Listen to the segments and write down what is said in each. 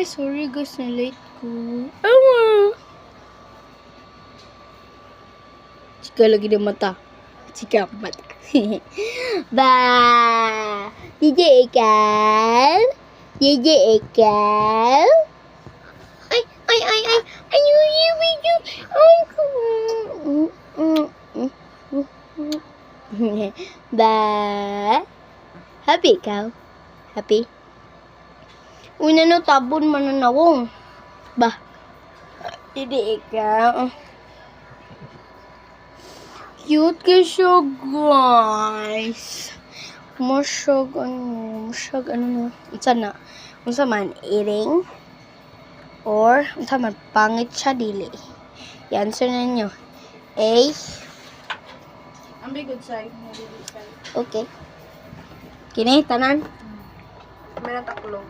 guys. Sorry guys, na late ko. Awa! Chika lagi ng mata. Chika ang mata. Ba! DJ Ikaw? DJ Ikaw? Ay! Ano yung video? Ay ko! Ba? Happy ikaw? Happy? Una no, tabon mananawong. Ba? Hindi ikaw. Cute ka siya, guys. Masyag, ano, unsa na? Unsa man, eating? Or, unsa man, pangit siya, dili. I-answer na ninyo. A. Ang good side. Okay. Kini, tanan? May natakulong.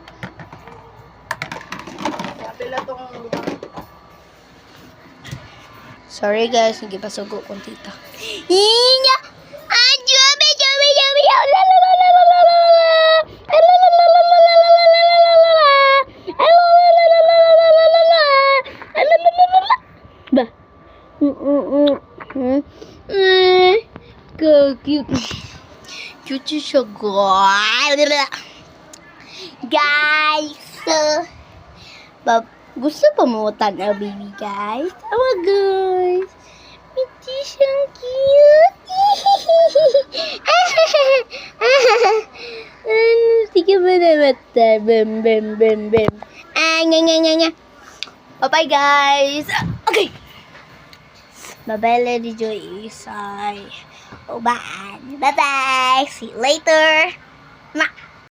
Kapila tong lubang. Sorry guys, nagipasugo kong tita. Inya! Jobe! La la la la la la la la! La la la la la la la la la la la la la! La la la la la la la la la la! La la la la la la! Ba? Cute. Cute siya, guys. Gusto pa mo tanaw, baby, guys? Tawa, guys. Ito siyang cute. Sige ba na mata? Bem. Nga. Bye-bye, guys. Okay. Bye-bye, Lady Joy Isay. Bye. See you later.